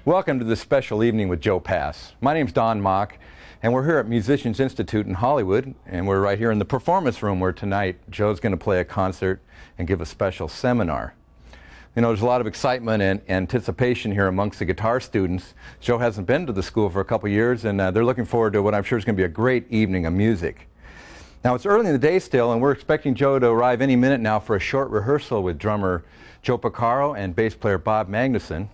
Welcome to this special evening with Joe Pass. My name's Don Mock, and we're here at Musicians Institute in Hollywood, and we're right here in the performance room where tonight Joe's going to play a concert and give a special seminar. You know, there's a lot of excitement and anticipation here amongst the guitar students. Joe hasn't been to the school for a couple years, and they're looking forward to what I'm sure is going to be a great evening of music. Now, it's early in the day still, and we're expecting Joe to arrive any minute now for a short rehearsal with drummer Joe Porcaro and bass player Bob Magnuson.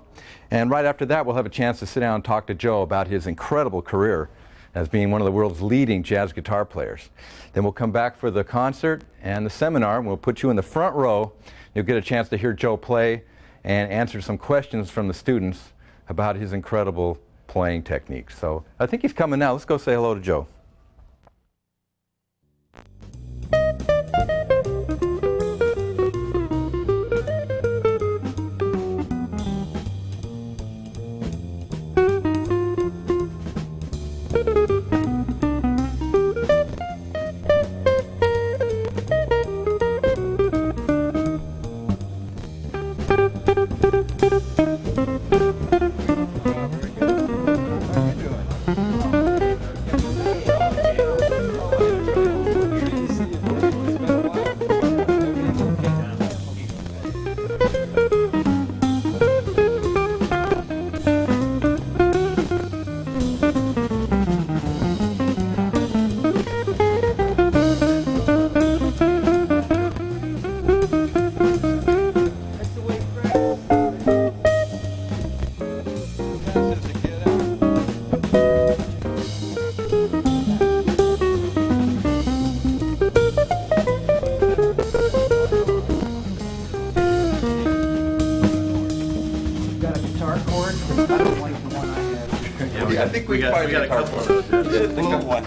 And right after that, we'll have a chance to sit down and talk to Joe about his incredible career as being one of the world's leading jazz guitar players. Then we'll come back for the concert and the seminar, and we'll put you in the front row. You'll get a chance to hear Joe play and answer some questions from the students about his incredible playing techniques. So I think he's coming now. Let's go say hello to Joe. I think we got a couple of those. The blue one.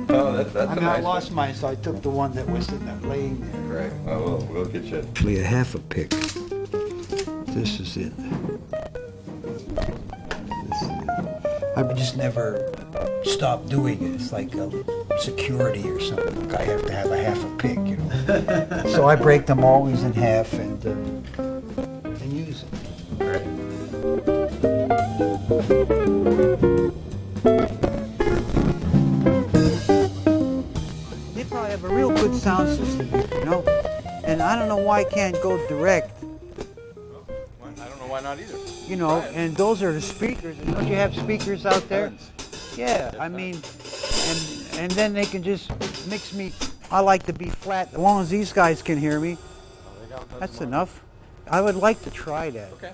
Oh, that's a I nice lost mine, so I took the one that was in the laying there. Right. Oh, we'll get you. Actually, a half a pick. This is it. I've just never stopped doing it. It's like a security or something. I have to have a half a pick, you know. So I break them always in half and use it. They probably have a real good sound system, you know. And I don't know why I can't go direct. I don't know why not either. You know, and those are the speakers. Don't you have speakers out there? Tons. Yeah, I mean, and then they can just mix me. I like to be flat. As long as these guys can hear me, that's enough. I would like to try that. Okay.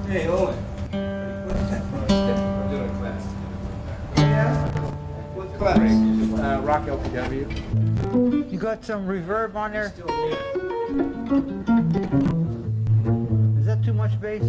Hey, Owen. What's class? Rock LPW. You got some reverb on there? Is that too much bass?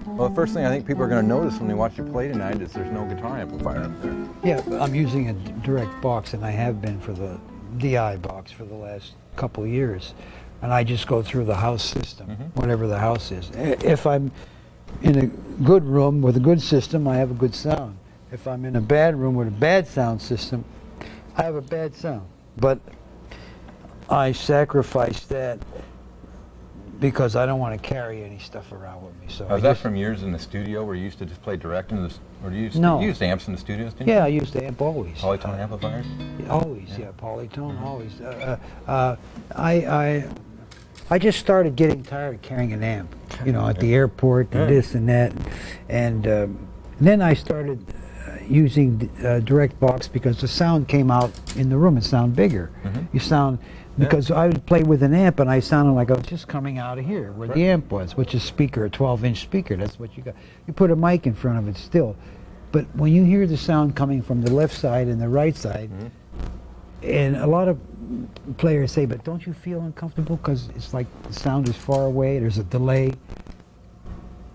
Well, the first thing I think people are going to notice when they watch you play tonight is there's no guitar amplifier up there. Yeah, I'm using a direct box, and I have been for the DI box for the last couple of years. And I just go through the house system, whatever the house is. If I'm in a good room with a good system, I have a good sound. If I'm in a bad room with a bad sound system, I have a bad sound. But I sacrifice that because I don't want to carry any stuff around with me. So Was that from years in the studio where you used to just play direct into the, or do you used No. you used amps in the studios, didn't you? yeah, I use the amp always. Polytone amplifiers? Always, yeah, Polytone, always. I just started getting tired of carrying an amp, you know, at the airport and this and that, and then I started using direct box because the sound came out in the room. It sounded bigger. You sound because I would play with an amp and I sounded like I was just coming out of here where the amp was, which is speaker, a 12-inch speaker. That's what you got. You put a mic in front of it still, but when you hear the sound coming from the left side and the right side, and a lot of players say, but don't you feel uncomfortable because it's like the sound is far away, there's a delay?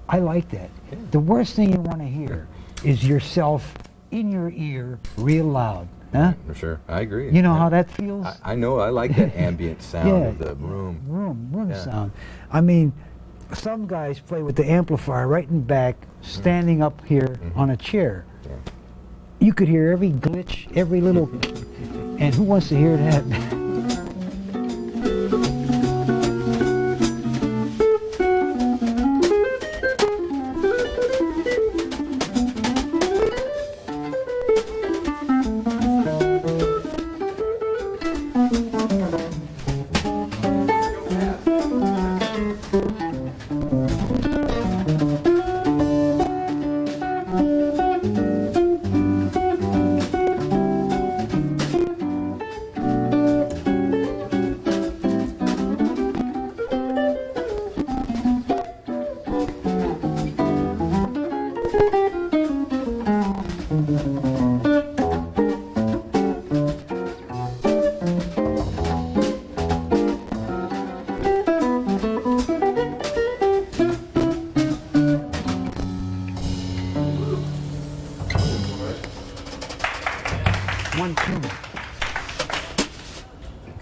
I like that. The worst thing you want to hear is yourself in your ear real loud. Huh? For sure, I agree. You know how that feels? I know. I like that ambient sound of the room. Room Yeah. sound. I mean, some guys play with the amplifier right in back, standing up here on a chair. Yeah. You could hear every glitch, every little, and who wants to hear that? One tune.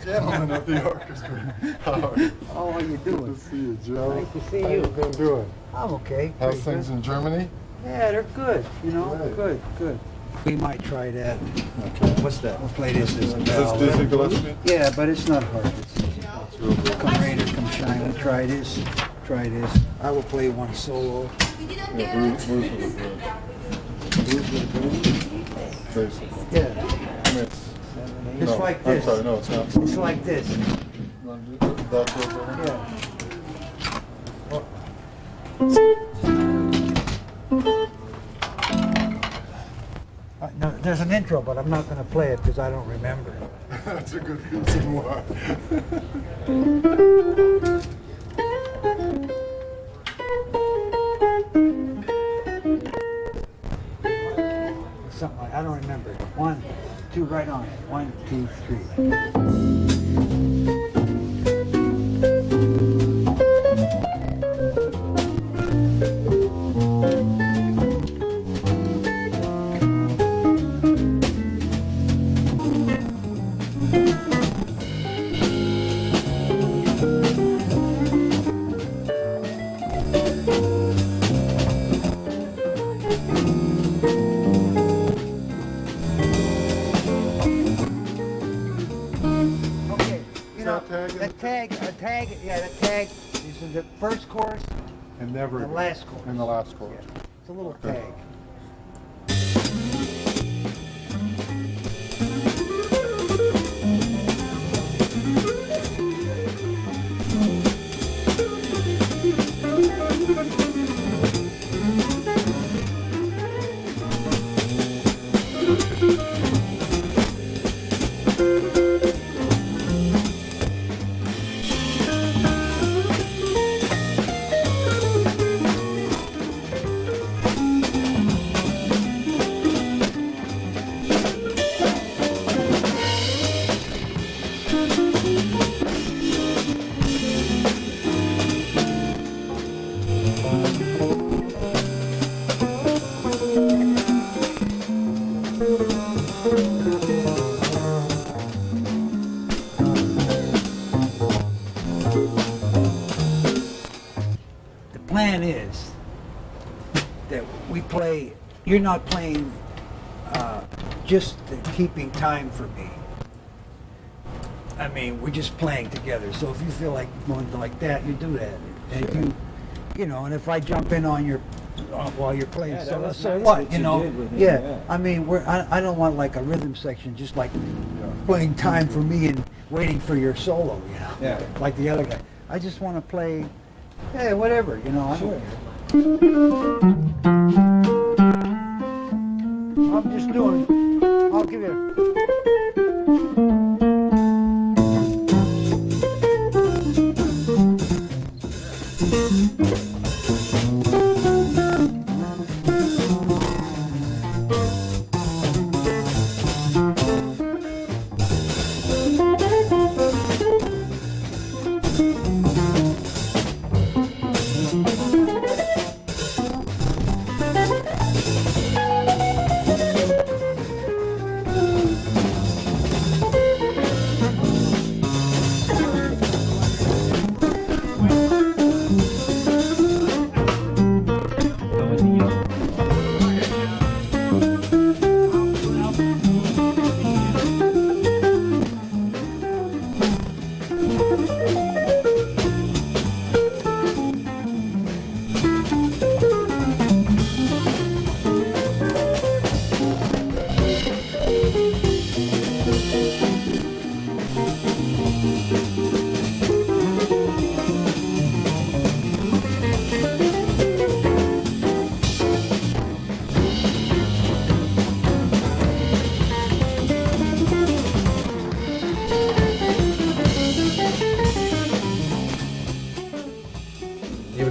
Gentlemen of the orchestra. How are you? Oh, how you doing? Good to see you, Joe. Nice to see How you. you been doing? I'm okay. How's Pretty things good. in Germany? Yeah, they're good. You know, Right. good. We might try that. Okay. What's that? We'll play this as a Is this ballad. Dizzy Gillespie? Yeah, but it's not hard. It's easy. It's real good. Come rain or come shine. Try this. Try this. I will play one solo. Yeah, blues with the blues. Blues with the blues? Basically. Yeah. I mean, It's no, like I'm this. sorry, no, it's not. It's like this. You wanna do that for a second? Yeah. No, there's an intro, but I'm not going to play it because I don't remember. That's a good reason why. Something like I don't remember. 1, 2, right on it. 1, 2, 3. Okay, you know, that tag in- the tag is in the first chorus, And never. the last chorus. And the last chorus. Yeah, it's a little Okay. tag. The plan is that we play. You're not playing just the keeping time for me. I mean, we're just playing together. So if you feel like going like that, you do that. And if you know, and if I jump in on your while you're playing, Yeah, that so, was so nice what? what You you know, did with it, yeah. yeah. I mean, I don't want like a rhythm section, just like playing time for me and waiting for your solo. You know, Yeah. like the other guy. I just want to play, hey, whatever. You know, I don't care. I'm just doing. I'll give you.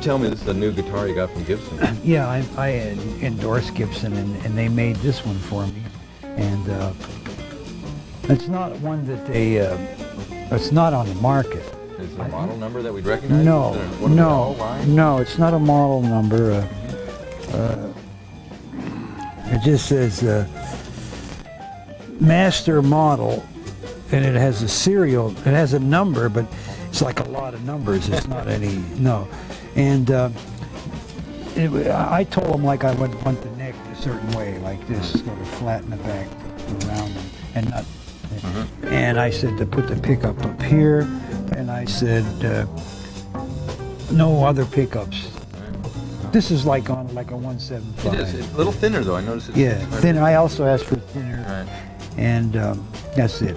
tell me this is a new guitar you got from Gibson? Yeah, I endorsed Gibson, and they made this one for me. And it's not one that they, it's not on the market. Is there a model number that we'd recognize? No, Is there- what do we know? Why? no, it's not a model number. It just says master model, and it has a serial. It has a number, but it's like a lot of numbers. It's not any no. And I told them like I would want the neck a certain way, like this, sort of flat in the back, around, and not. And I said to put the pickup up here, and I said no other pickups. This is like on like a 175. It is. It's a little thinner though. I noticed it's Yeah, thinner. I also asked for thinner, Right. and that's it.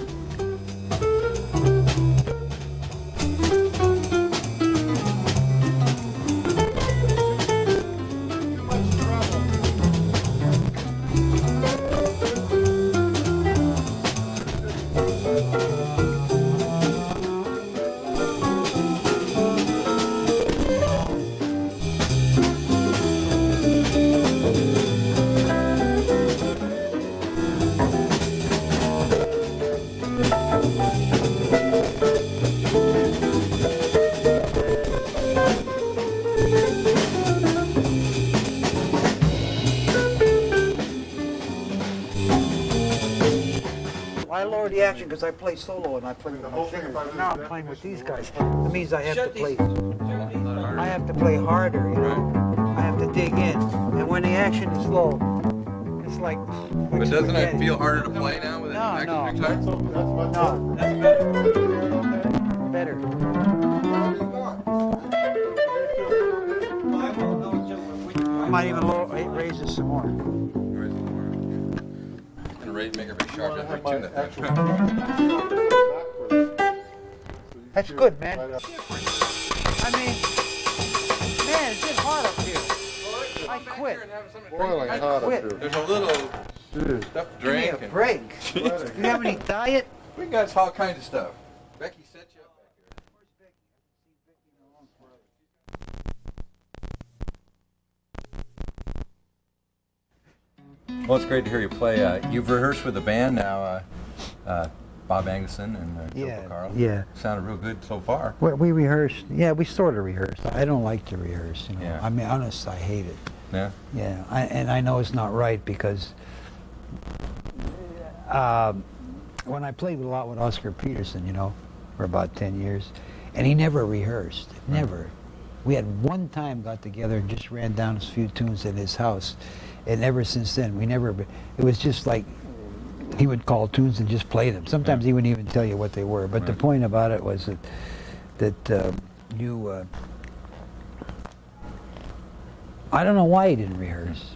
I lowered the action because I play solo and I play with my fingers. But now I'm playing with these guys. That means I have to play. I have to play harder. You know? I have to dig in. And when the action is low, it's like. But doesn't it feel harder to play now with an No, electric no. guitar? No, that's better. I might even raise it some more. And raise, make it very sharp, just like tune it. That's good, man. I mean, man, it's just hot up here. I quit. Boiling hot up quit. here. There's a little stuff to Give me drink. a and- break. You have any diet? We got all kinds of stuff. Becky set you up back here. Well, it's great to hear you play. You've rehearsed with the band now, Bob Anguson and Joe Yeah, Porcaro. yeah. Sounded real good so far. We rehearsed. Yeah, we sort of rehearsed. I don't like to rehearse. You know. Yeah. I mean, honest, I hate it. Yeah. Yeah, and I know it's not right because when I played a lot with Oscar Peterson, you know, for about 10 years, and he never rehearsed. Never. We had one time got together and just ran down a few tunes at his house, and ever since then we never. It was just like he would call tunes and just play them. Sometimes he wouldn't even tell you what they were. But the point about it was that you. I don't know why he didn't rehearse.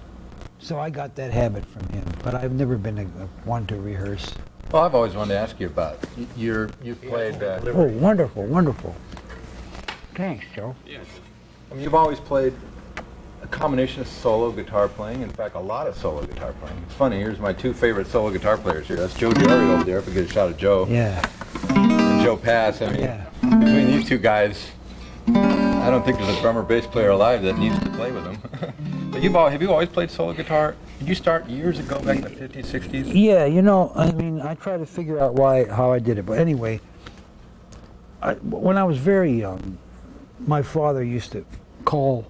So I got that habit from him. But I've never been a one to rehearse. Well, I've always wanted to ask you about you've played. Oh, wonderful, wonderful. Thanks, Joe. I mean, you've always played a combination of solo guitar playing. In fact, a lot of solo guitar playing. It's funny. Here's my two favorite solo guitar players here. That's Joe Jerry over there. If we get a shot of Joe. Yeah. And Joe Pass. I mean, Yeah. between these two guys, I don't think there's a drummer bass player alive that needs to play with them. But have you always played solo guitar? Did you start years ago, back in the 50s, 60s? Yeah, you know, I mean, I try to figure out how I did it. But anyway, when I was very young, my father used to call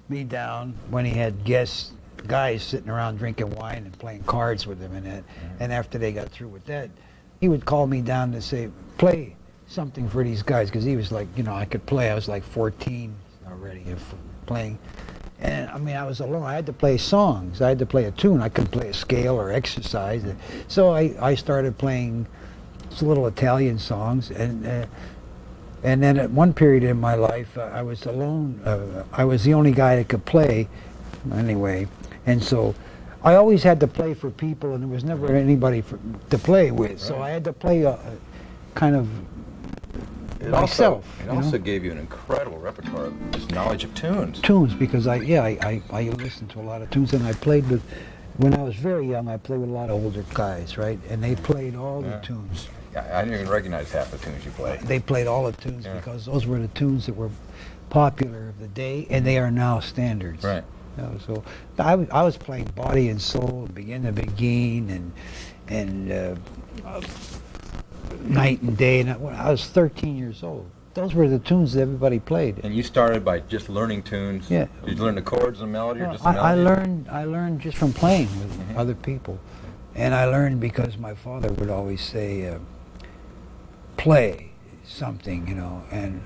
me down when he had guys sitting around drinking wine and playing cards with him and that. And after they got through with that, he would call me down to say, play something for these guys, because he was like, you know, I could play. I was like 14 already playing. And I mean, I was alone. I had to play songs. I had to play a tune. I couldn't play a scale or exercise. So I started playing little Italian songs. And then at one period in my life, I was alone. I was the only guy that could play anyway. And so I always had to play for people, and there was never anybody to play with. Right. So I had to play kind of myself. It also gave you an incredible repertoire of just knowledge of tunes. Tunes, because I listened to a lot of tunes, and I played with, when I was very young, I played with a lot of older guys, right? And they played all the tunes. I didn't even recognize half the tunes you played. They played all the tunes because those were the tunes that were popular of the day, and they are now standards. Right. You know, so I was playing Body and Soul, Begin to Begin, and Night and Day, and when I was 13 years old. Those were the tunes that everybody played. And you started by just learning tunes. Yeah. Did you learn the chords and melody, or Well, just the I melody? learned just from playing with other people, and I learned because my father would always say, "Play something," you know. And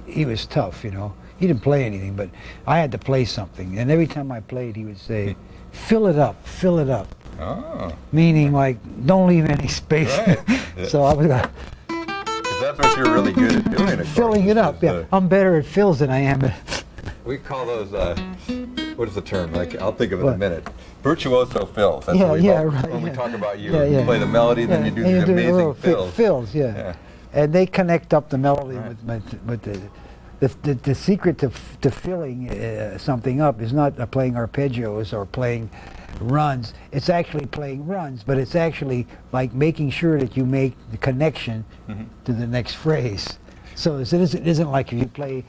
he was tough, you know. He didn't play anything, but I had to play something. And every time I played, he would say, "Fill it up, fill it up," Oh. meaning like don't leave any space. Right. So I was 'Cause that's what you're really good at doing. of course, filling it up. is, Yeah, I'm better at fills than I am at. We call those, what is the term? Like, I'll think of it in a What? minute. Virtuoso fills. That's Yeah, what we yeah, call right, when we yeah. talk about you. Yeah, You yeah. play the melody, then you do and these the amazing little fills. fills, yeah. Yeah. And they connect up the melody Right. with the secret to filling something up is not playing arpeggios or playing runs. It's actually playing runs, but it's actually like making sure that you make the connection to the next phrase. So it isn't like if you play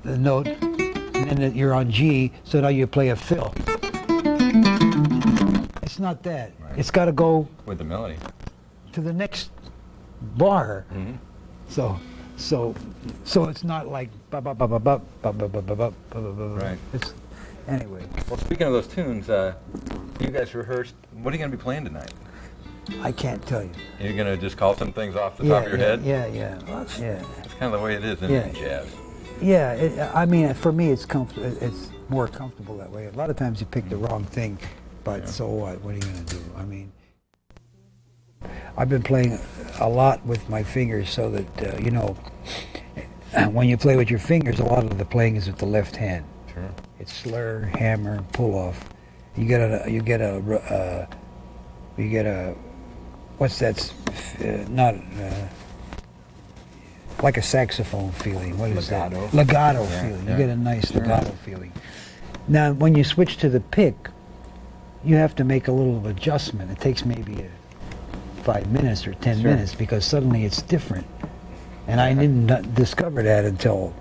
the note and then you're on G, so now you play a fill. It's not that. Right. It's got to go With the melody. to the next bar. Mm-hmm. So it's not like ba ba ba ba ba ba ba ba ba ba ba ba ba. Right. It's anyway. Well, speaking of those tunes, you guys rehearsed. What are you going to be playing tonight? I can't tell you. You're going to just call some things off the top of your head? Yeah. That's Yeah. kind of the way it is, isn't it, in jazz? Yeah. I mean, for me, it's it's more comfortable that way. A lot of times you pick the wrong thing, but so what? What are you going to do? I mean, I've been playing a lot with my fingers, so that you know, when you play with your fingers, a lot of the playing is with the left hand. Sure. It's slur, hammer, pull off. You get a what's that? Not like a saxophone feeling. What is Legato. that? Legato Yeah, feeling. yeah. You get a nice legato feeling. Now, when you switch to the pick, you have to make a little adjustment. It takes maybe 5 minutes or 10 Sure. minutes because suddenly it's different. And I didn't discover that until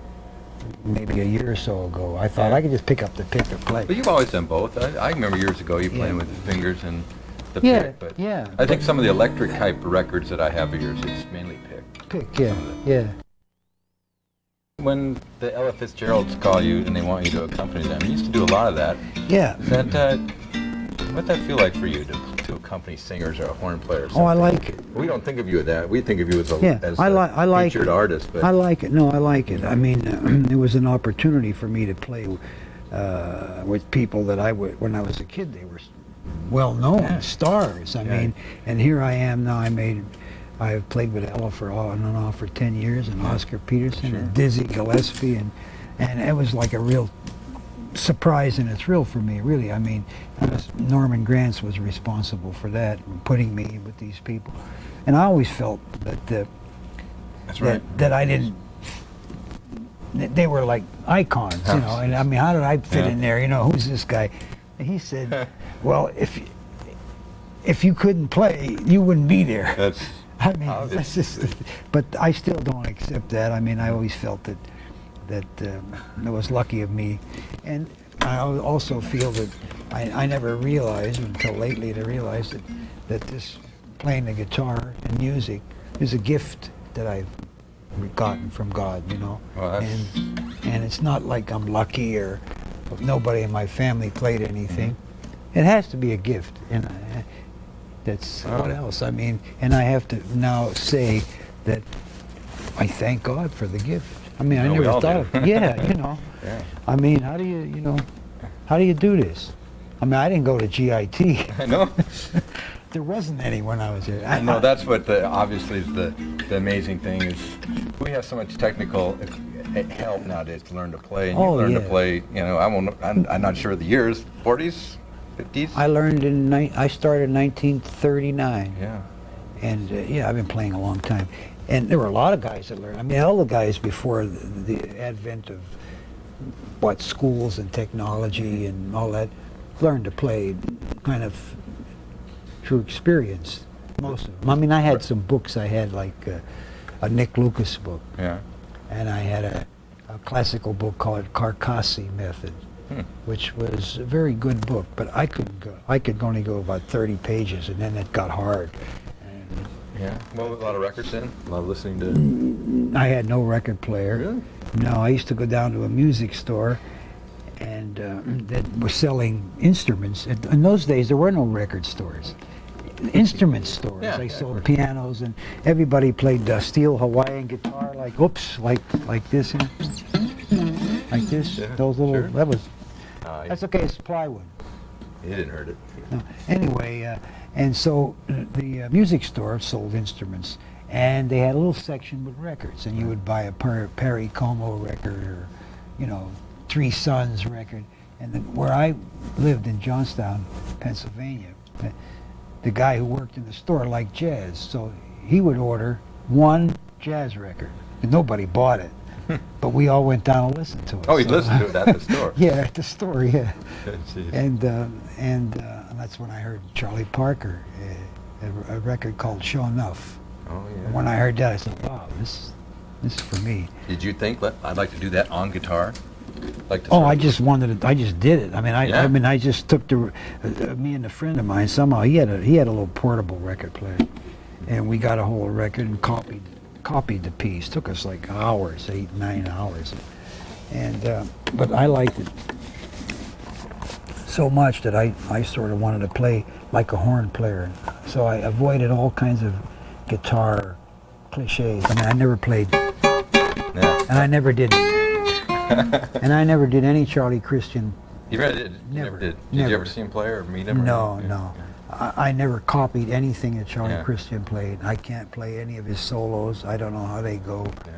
maybe a year or so ago. I thought I could just pick up the pick and play. But you've always done both. I remember years ago you playing Yeah. with the fingers and the Yeah, pick. But yeah. I think some of the electric type records that I have of yours, it's mainly pick. Pick, yeah. When the Ella Fitzgeralds call you and they want you to accompany them, you used to do a lot of that. Yeah. Is that, what'd that feel like for you to accompany singers or a horn player? Or Oh, I something? like it. We don't think of you as that. We think of you as a, Yeah, as I a like featured it. artist. But I like it. No, I like it. I mean, it was an opportunity for me to play with people that when I was a kid, they were well-known stars. I mean, and here I am now. I've played with Ella for on and off for 10 years, and Oscar Peterson, and Dizzy Gillespie, and it was like a real surprise and a thrill for me, really. I mean, Norman Granz was responsible for that, putting me with these people, and I always felt that that's right. that I didn't. They were like icons, you know. And I mean, how did I fit in there? You know, who's this guy? And he said, "Well, if you couldn't play, you wouldn't be there." That's I mean, that's just. But I still don't accept that. I mean, I always felt that it was lucky of me, and I also feel that I never realized until lately to realize that this playing the guitar and music is a gift that I've gotten from God, you know. Well, that's- and it's not like I'm lucky or nobody in my family played anything. It has to be a gift, and that's what else. I mean, and I have to now say that I thank God for the gift. I mean, I Well, we never all thought do. of. Yeah, you know. Yeah. I mean, how do you do this? I mean, I didn't go to GIT. I know. There wasn't any when I was there. I know that's what obviously is the amazing thing is we have so much technical help nowadays to learn to play, and you Oh, learn to yeah. play. You know, I'm not sure of the years, 40s, 50s. I learned I started in 1939. Yeah. And I've been playing a long time. And there were a lot of guys that learned. I mean, all the guys before the advent of schools and technology and all that learned to play kind of through experience. Most of them. I mean, I had some books. I had like a Nick Lucas book, Yeah. and I had a classical book called Carcassi Method, which was a very good book. But I could only go about 30 pages, and then it got hard. Yeah. Well, a lot of records in. A lot of listening to. I had no record player. Really? No, I used to go down to a music store, and that was selling instruments. In those days, there were no record stores. Instrument stores. Yeah, They yeah, sold of course. pianos, and everybody played steel Hawaiian guitar, like this, you know, like this. Yeah, Those little. sure. That was. Yeah. That's okay. It's plywood. He didn't hurt it. No. Anyway, and so the music store sold instruments, and they had a little section with records, and you would buy a Perry Como record, or, you know, Three Sons record. And where I lived in Johnstown, Pennsylvania, the guy who worked in the store liked jazz, so he would order one jazz record, and nobody bought it. But we all went down and listened to it. Oh, you so- listened to it at the store. Yeah, at the store, yeah. Jeez. And that's when I heard Charlie Parker, a record called Show Enough. Oh, And yeah. when I heard that, I said, wow, this is for me. Did you think, I'd like to do that on guitar? Like to Oh, sort I of- just wanted it. I just did it. I mean, Yeah. I just took me and a friend of mine. Somehow he had a little portable record player, and we got a whole record and copied the piece. Took us like hours, 8, 9 hours, and but I liked it so much that I sort of wanted to play like a horn player. So I avoided all kinds of guitar cliches. I mean, I never played, Yeah. and I never did. And I never did any Charlie Christian. You never did. You Never. never did. Did Never. you ever see him play or meet him? Or No, anything? no. I never copied anything that Charlie Yeah. Christian played. I can't play any of his solos. I don't know how they go. Yeah.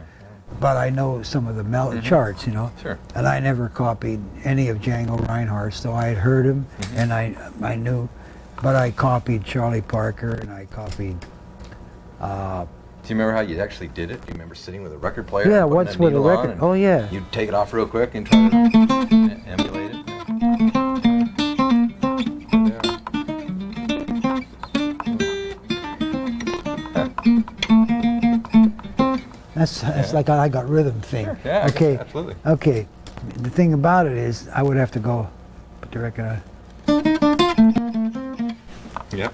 But I know some of the charts, you know. Sure. And I never copied any of Django Reinhardt, though I had heard him, and I knew. But I copied Charlie Parker, and I copied... Do you remember how you actually did it? Do you remember sitting with a record player? Yeah, and putting what's that with a needle on record? and Oh, yeah. You'd take it off real quick and try to emulate it? That's like I got rhythm thing. Sure, yeah, I guess, Okay. absolutely. Okay. The thing about it is, I would have to go put the record on. Yep.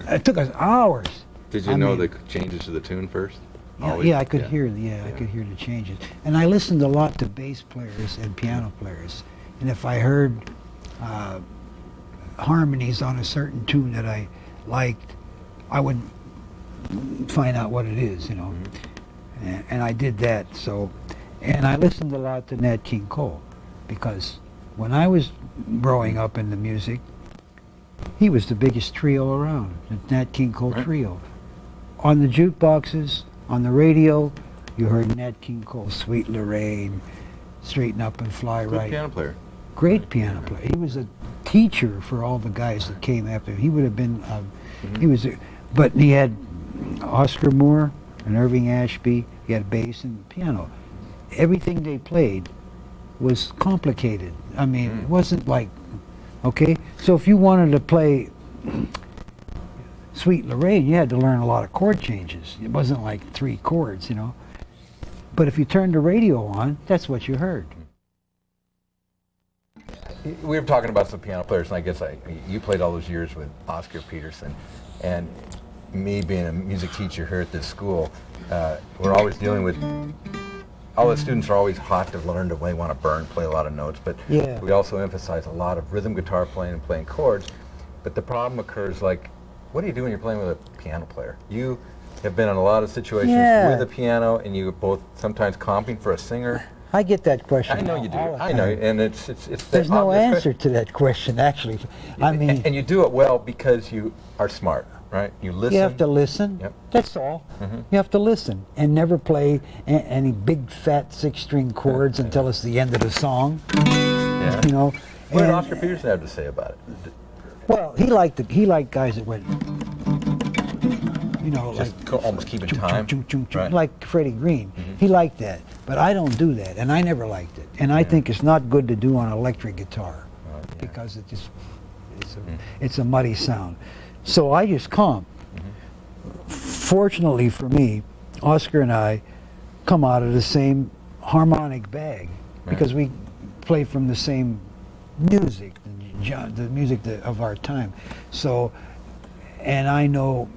It took us hours. Did you I know mean- the changes to the tune first? Yeah, Always? yeah, I could hear. I could hear the changes, and I listened a lot to bass players and piano players. And if I heard harmonies on a certain tune that I liked, I would find out what it is, you know. And I did that. So, and I listened a lot to Nat King Cole, because when I was growing up in the music, he was the biggest trio around, the Nat King Cole Right. trio. On the jukeboxes, on the radio, you heard Nat King Cole, Sweet Lorraine, Straighten Up and Fly Good Right. piano player. Great piano player. He was a teacher for all the guys that came after him. He would have been, he was, but he had Oscar Moore and Irving Ashby. He had bass and piano. Everything they played was complicated. I mean, it wasn't like, okay? So if you wanted to play Sweet Lorraine, you had to learn a lot of chord changes. It wasn't like 3 chords, you know. But if you turned the radio on, that's what you heard. We were talking about some piano players, and I guess you played all those years with Oscar Peterson, and me being a music teacher here at this school, we're always dealing with, all the students are always hot to learn to want to burn, play a lot of notes, but Yeah. we also emphasize a lot of rhythm guitar playing and playing chords. But the problem occurs, like, what do you do when you're playing with a piano player? You have been in a lot of situations Yeah. with a piano, and you both sometimes comping for a singer. I get that question. I know you do. all the I know, time. and it's the There's no obvious answer question. to that question, actually. I mean, and you do it well because you are smart, right? You listen. you have to listen. Yep. That's all. You have to listen and never play any big fat 6-string chords until it's the end of the song. Yeah. You know. What did And- Oscar Peterson have to say about it? Well, he liked guys that went, you know, Just like almost keeping chung, time. chung, chung, chung, Right. Mm-hmm. like Freddie Green. He liked that, but I don't do that, and I never liked it. And I think it's not good to do on electric guitar because it just it's a muddy sound. So I just comp fortunately for me, Oscar and I come out of the same harmonic bag because we play from the same music, the music of our time. So, and I know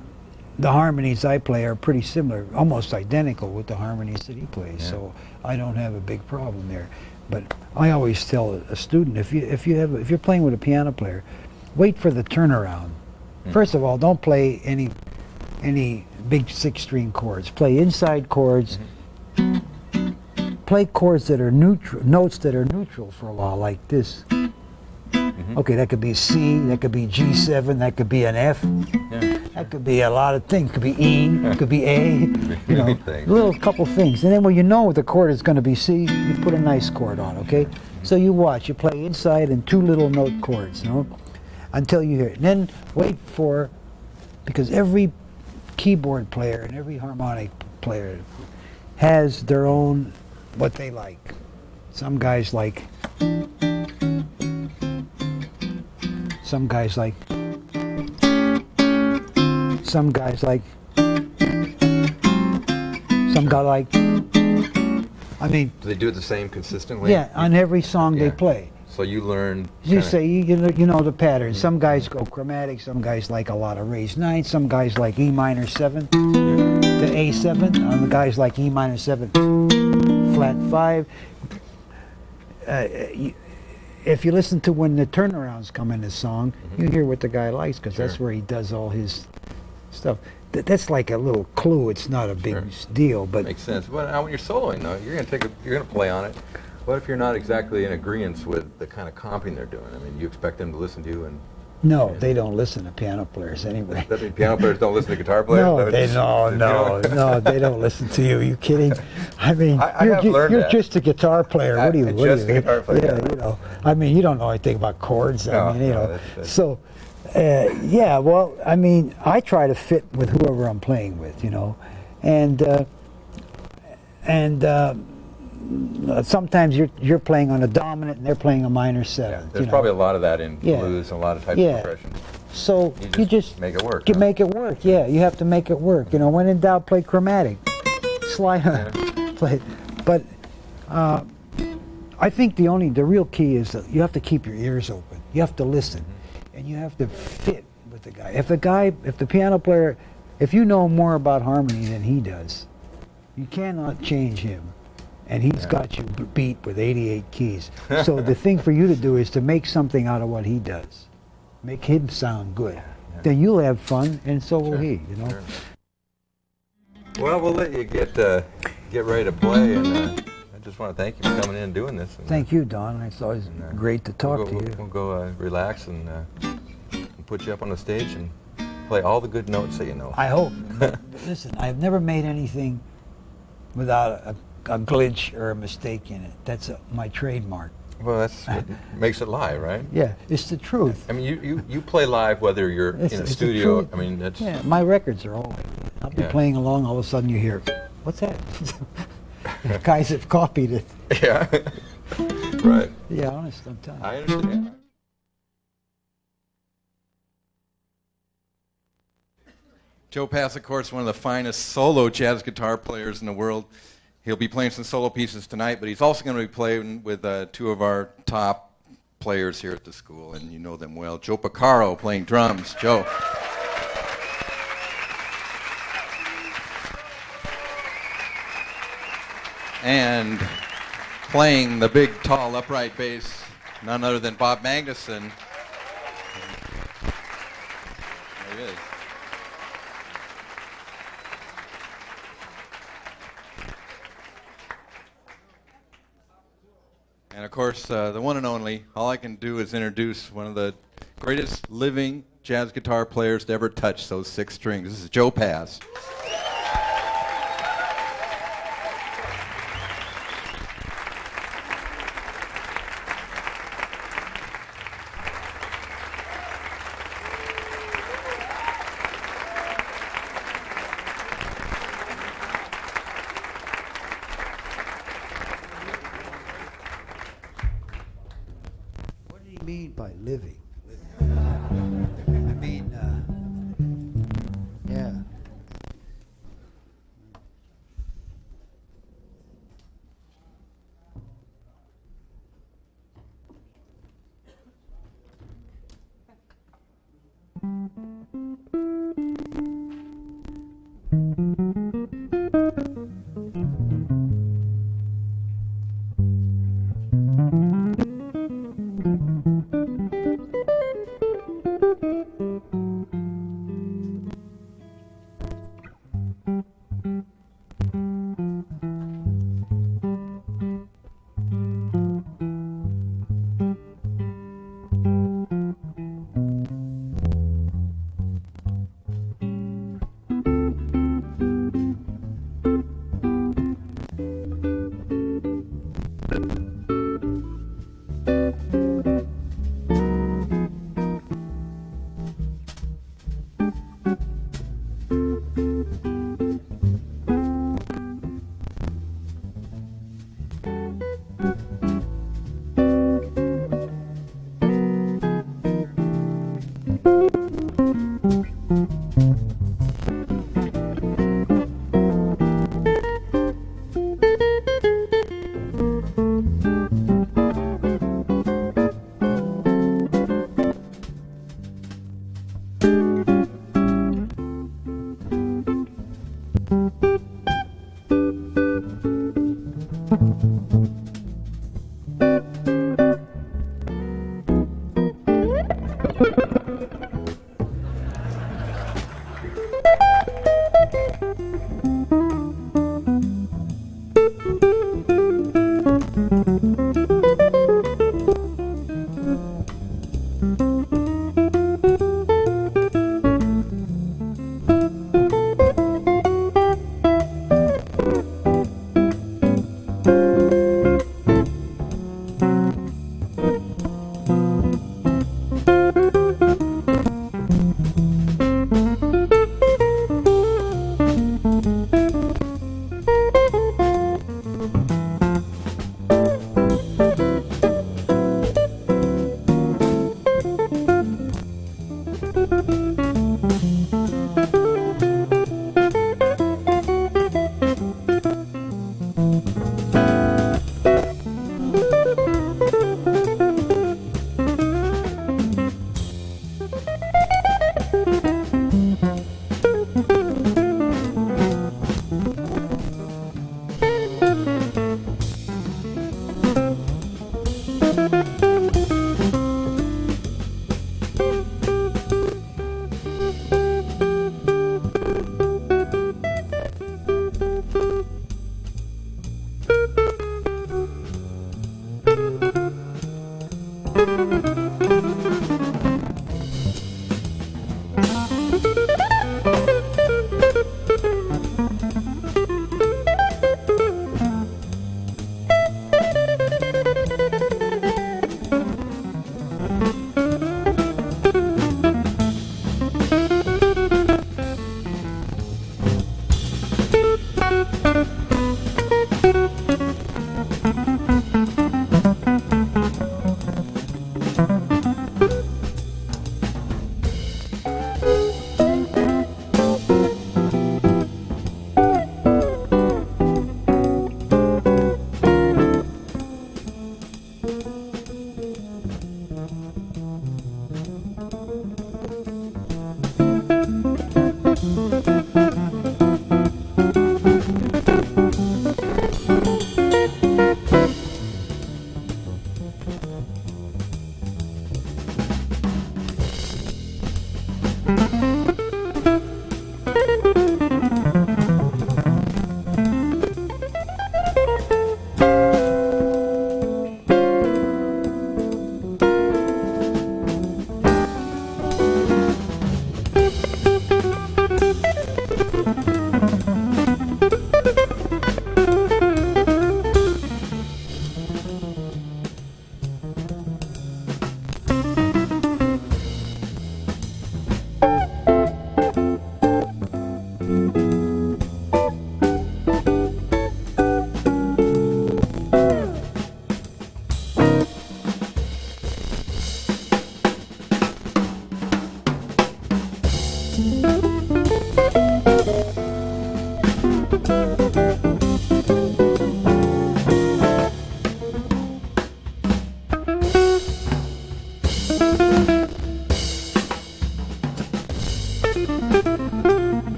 the harmonies I play are pretty similar, almost identical with the harmonies that he plays. Yeah. So I don't have a big problem there. But I always tell a student, if you're playing with a piano player, wait for the turnaround. First of all, don't play any big 6-string chords. Play inside chords. Play chords that are neutral, notes that are neutral for a while, like this. Okay, that could be C, that could be G7, that could be an F. Yeah. That could be a lot of things. Could be E, it could be A. You know, Things. little couple things. And then when you know the chord is going to be C, you put a nice chord on, okay? So you watch, you play inside and 2 little note chords, you know, until you hear it. And then wait for, because every keyboard player and every harmonic player has their own, what they like. Some guys like, some guys like, some guys like, some guy like, I mean, Do they do it the same consistently? yeah, on every song they Yeah. play. So you learn. You kinda- say, you know the pattern. Some guys go chromatic, some guys like a lot of raised ninths, some guys like E minor 7 to A7, and the guys like E minor 7, flat 5. If you listen to when the turnarounds come in the song, you hear what the guy likes, because that's Sure. where he does all his stuff. That's like a little clue. It's not a big Sure. deal, but Makes sense. But now when you're soloing, though, you're gonna play on it. What if you're not exactly in agreement with the kind of comping they're doing? I mean, you expect them to listen to you, and no, they don't listen to piano players anyway. that means piano players don't listen to guitar players. No, That they was- no, you no, know? no, they don't listen to you. You kidding? I mean, I have learned you're that. just a guitar player. What do you? I'm What do just you? a guitar player, Yeah, yeah. you know. I mean, you don't know anything about chords. No, I mean, you no, know. that's- So, yeah. Well, I mean, I try to fit with whoever I'm playing with, you know, and sometimes you're playing on a dominant and they're playing a minor Yeah, seventh. there's you know. probably a lot of that in Yeah. blues and a lot of types Yeah. of progression. So You just make it work, huh? Make it work. Yeah, you have to make it work. You know, when in doubt, play chromatic. Slide, play. But I think the real key is that you have to keep your ears open. You have to listen, and you have to fit with the guy. If the piano player, if you know more about harmony than he does, you cannot change him. And he's got you beat with 88 keys. So the thing for you to do is to make something out of what he does. Make him sound good. Then you'll have fun, and so will he, you know. Sure. Well, we'll let you get ready to play, and I just want to thank you for coming in and doing this. And, Thank you, Don. It's always great to talk to you. We'll go relax and put you up on the stage and play all the good notes that you know. I hope. Listen, I've never made anything without a glitch or a mistake in it. That's my trademark. Well, that's what makes it live, right? Yeah, it's the truth. I mean, you play live whether you're It's in a the studio. truth. I mean, that's Yeah, my records are all like that. I'll be Yeah. playing along, all of a sudden you hear, what's that? Guys have copied it. yeah, right. Yeah, honest, I'm telling you. I understand. Joe Pass, of course, one of the finest solo jazz guitar players in the world. He'll be playing some solo pieces tonight, but he's also going to be playing with 2 of our top players here at the school, and you know them well. Joe Porcaro playing drums. Joe. And playing the big, tall, upright bass, none other than Bob Magnuson. There he is. And of course, the one and only, all I can do is introduce one of the greatest living jazz guitar players to ever touch those 6 strings. This is Joe Pass. What do you mean by living? I mean, yeah.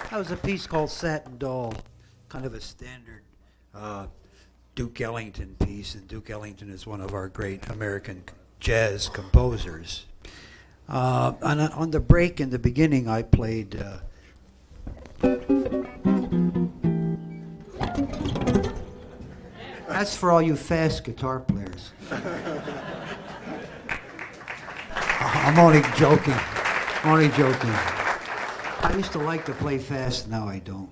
That was a piece called Satin Doll, kind of a standard Duke Ellington piece, and Duke Ellington is one of our great American jazz composers. On the break in the beginning, I played. That's for all you fast guitar players. I'm only joking. Only joking. I used to like to play fast, now I don't.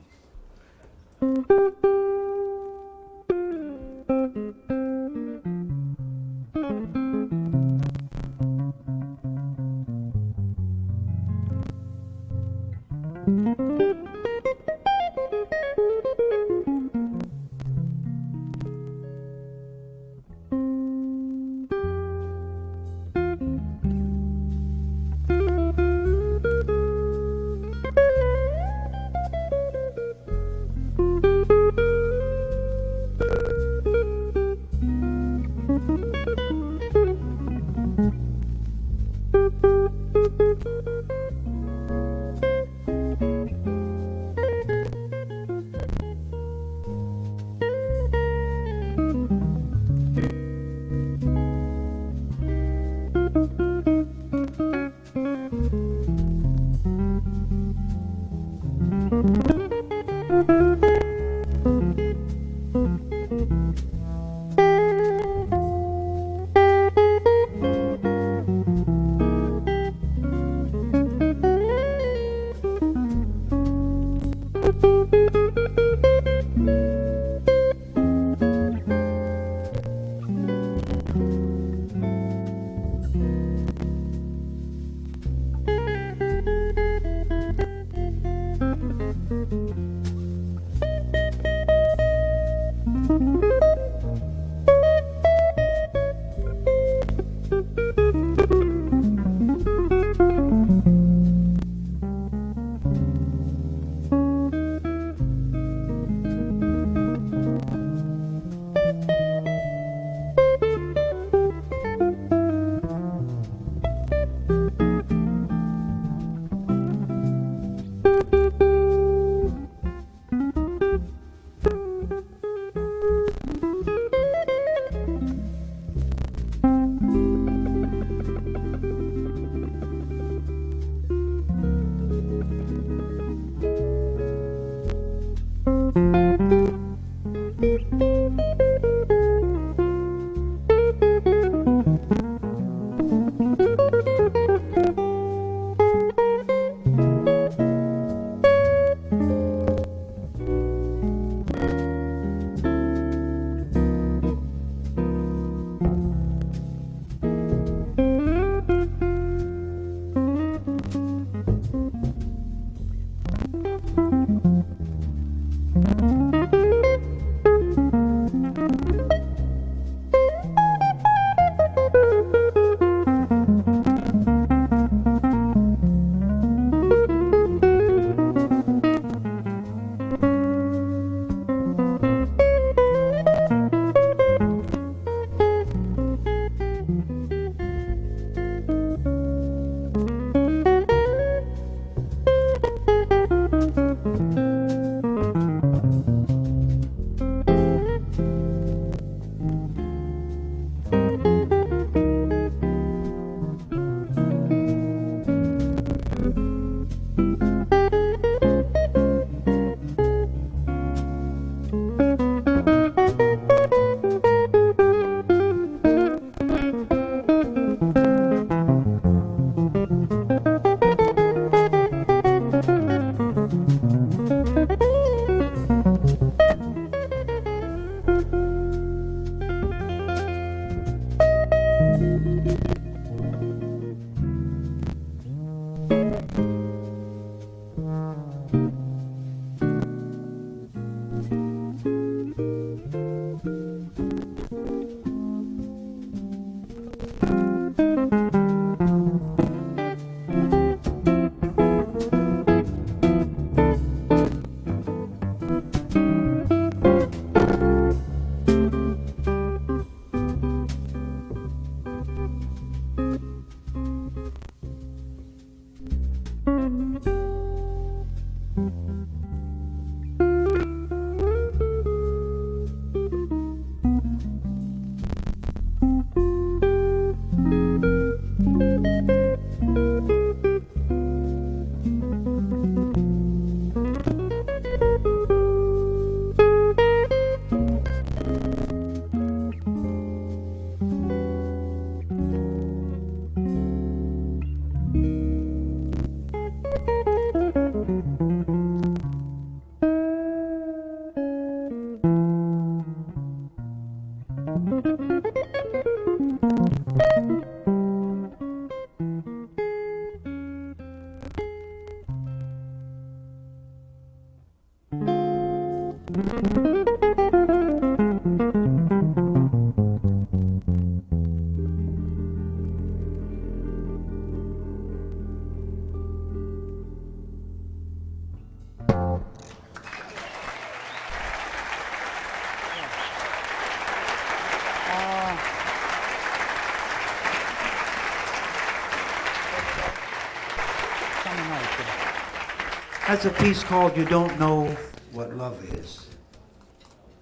That's a piece called You Don't Know What Love Is.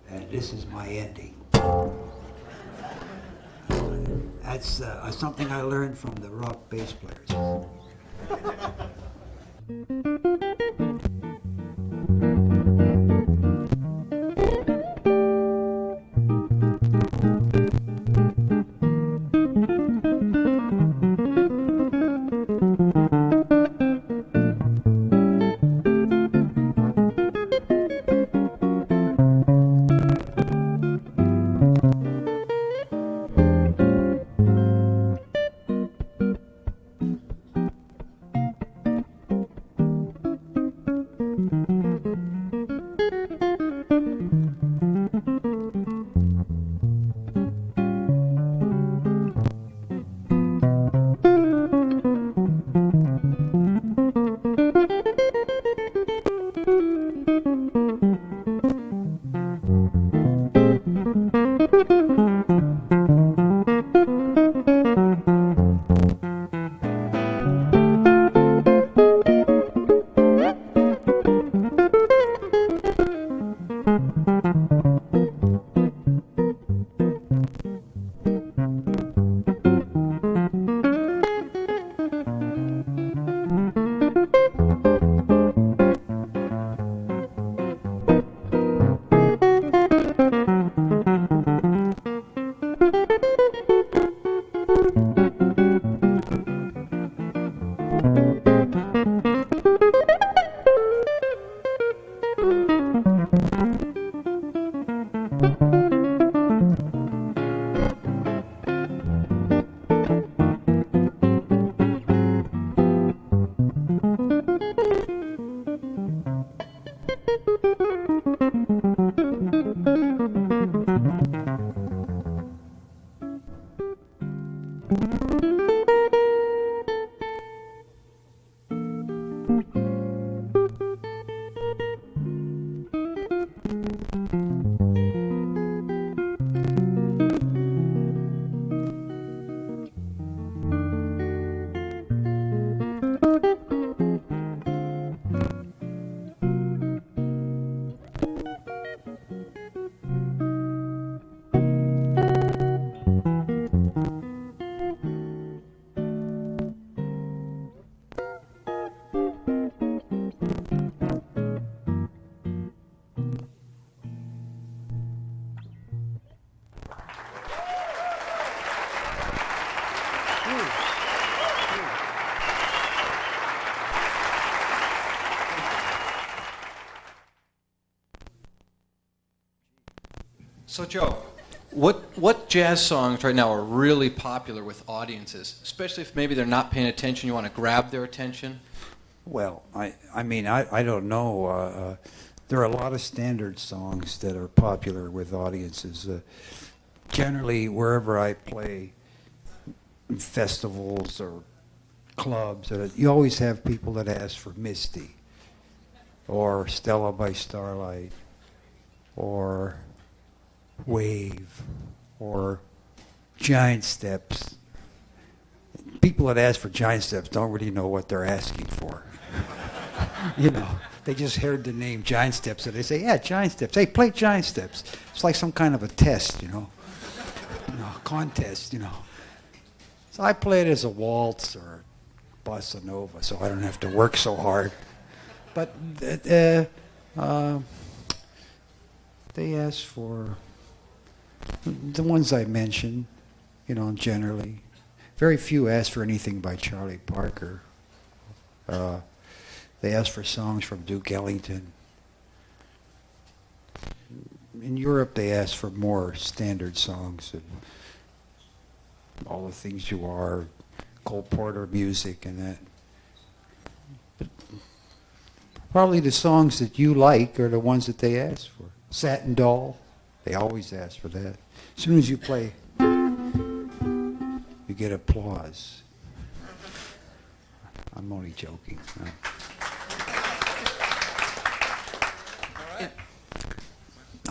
And this is my ending. That's something I learned from the rock bass players. So Joe, what jazz songs right now are really popular with audiences, especially if maybe they're not paying attention, you want to grab their attention? Well, I mean, I don't know. there are a lot of standard songs that are popular with audiences. Generally, wherever I play, in festivals or clubs, you always have people that ask for Misty, or Stella by Starlight, or Wave, or Giant Steps. People that ask for Giant Steps don't really know what they're asking for. You know, they just heard the name Giant Steps, and they say, yeah, Giant Steps. Hey, play Giant Steps. It's like some kind of a test, a contest, So I play it as a waltz or bossa nova, so I don't have to work so hard. But they ask for the ones I mentioned, generally. Very few ask for anything by Charlie Parker. They ask for songs from Duke Ellington. In Europe, they ask for more standard songs, and All the Things You Are, Cole Porter music, and that. But probably the songs that you like are the ones that they ask for. Satin Doll, they always ask for that. As soon as you play, you get applause. I'm only joking.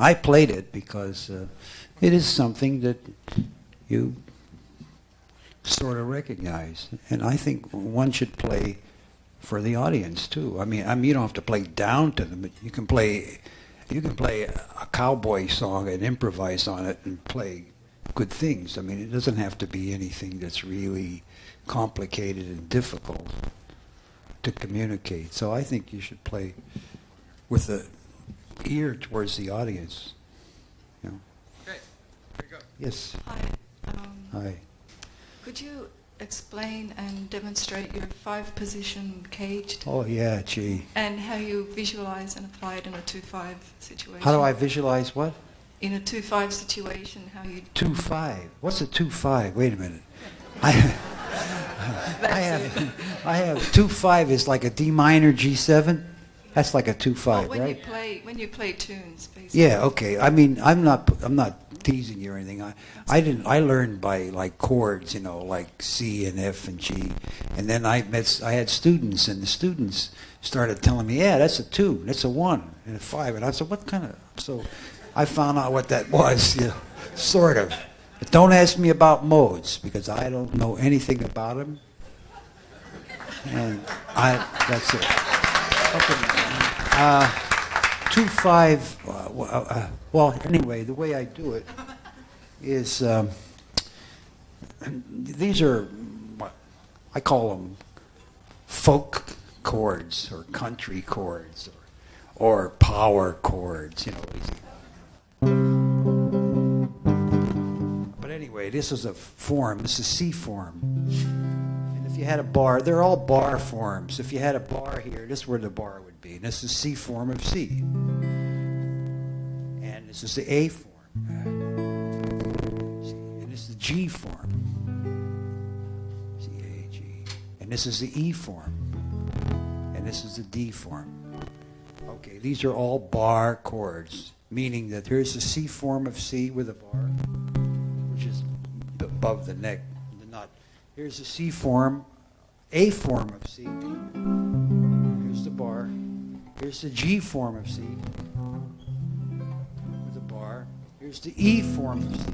I played it because it is something that you sort of recognize, and I think one should play for the audience too. I mean, you don't have to play down to them, but you can play a cowboy song and improvise on it and play good things. I mean, it doesn't have to be anything that's really complicated and difficult to communicate. So I think you should play with the ear towards the audience. Okay, here you go. Yes. Hi. Hi. Could you explain and demonstrate your 5-position caged Oh yeah, gee. and how you visualize and apply it in a 2-5 situation? How do I visualize what? In a 2-5 situation, how you... 2-5. What's a 2-5? Wait a minute. I have 2-5 is like a D minor G7. That's like a 2-5, Well, when right? you play tunes, basically. Yeah, okay. I mean, I'm not teasing you or anything. I learned by like chords, like C and F and G. And then I had students, and the students started telling me, yeah, that's a 2, that's a 1 and a 5. And I said, what kind of... So I found out what that was, sort of. But don't ask me about modes, because I don't know anything about them. And that's it. Okay. 2-5, well, anyway, the way I do it is, these are, I call them folk chords, or country chords, or power chords, But anyway, this is a form, this is C form. And if you had a bar, they're all bar forms. If you had a bar here, this is where the bar would be. And this is C form of C. And this is the A form. And this is the G form. C, A, G. And this is the E form. And this is the D form. Okay, these are all bar chords, meaning that here's the C form of C with a bar, which is above the neck, the nut. Here's the C form, A form of C. Here's the bar. Here's the G form of C with a bar. Here's the E form of C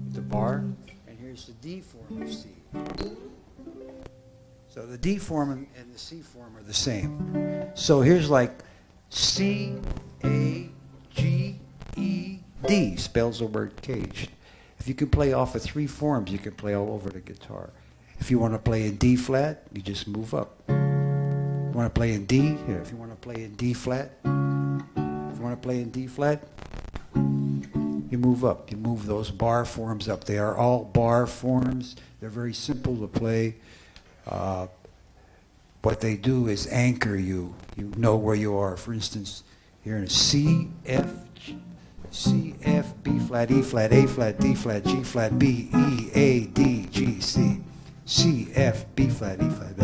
with the bar. And here's the D form of C. So the D form and the C form are the same. So here's like C, A, G, E, D spells the word caged. If you can play off of 3 forms, you can play all over the guitar. If you want to play in D flat, you just move up. You want to play in D? Here, if you want to play in D flat, if you want to play in D flat, you move up. You move those bar forms up. They are all bar forms. They're very simple to play. What they do is anchor you. You know where you are. For instance, you're in a C, F, B flat, E flat, A flat, D flat, G flat, B, E, A, D, G, C. C, F, B flat, E flat,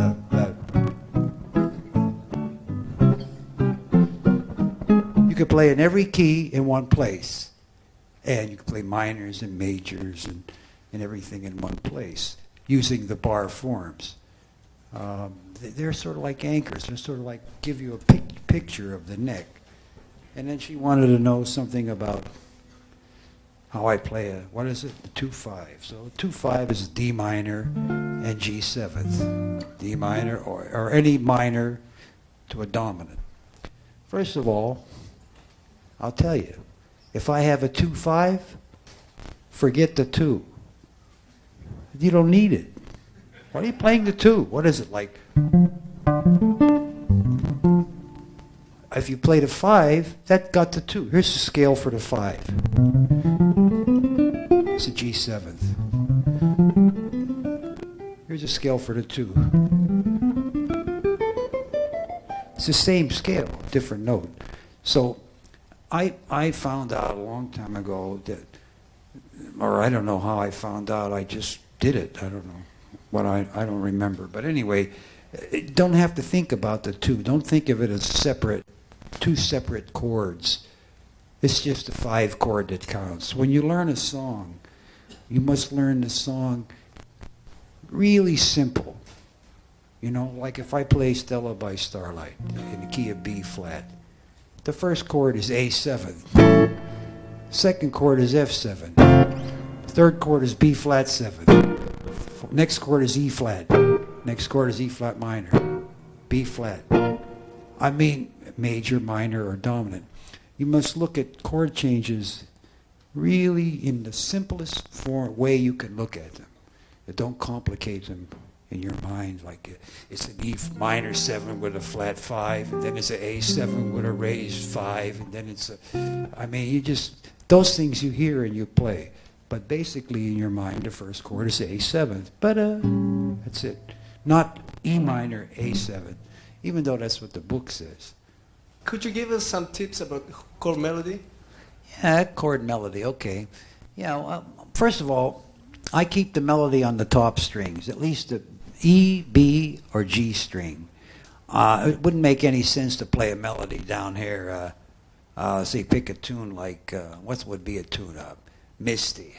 You play in every key in one place. And you can play minors and majors and everything in one place using the bar forms. They're sort of like anchors. They're sort of like give you a picture of the neck. And then she wanted to know something about how I play what is it? The 2-5. So 2-5 is D minor and G7. D minor or any minor to a dominant. First of all, I'll tell you, if I have a 2-5, forget the 2. You don't need it. Why are you playing the 2? What is it like? If you played a 5, that got the 2. Here's the scale for the 5. It's a G7th. Here's a scale for the 2. It's the same scale, different note. So I found out a long time ago that, or I don't know how I found out, I just did it. I don't know what I don't remember. But anyway, don't have to think about the 2. Don't think of it as two separate chords. It's just a 5 chord that counts. When you learn a song, you must learn the song really simple. You know, like if I play Stella by Starlight in the key of B flat, the first chord is A7. Second chord is F7. Third chord is B flat 7. Next chord is E flat. Next chord is E flat minor. B flat. I mean major, minor, or dominant. You must look at chord changes really in the simplest way you can look at them. Don't complicate them in your mind like it's an E minor 7 with a flat 5, and then it's an A7 with a raised 5, and then it's those things you hear and you play. But basically in your mind, the first chord is A7. But that's it. Not E minor, A7, even though that's what the book says. Could you give us some tips about chord melody? Yeah, chord melody, okay. Yeah, well, first of all, I keep the melody on the top strings, at least the E, B, or G string. It wouldn't make any sense to play a melody down here. Say, pick a tune like, what would be a tune up? Misty.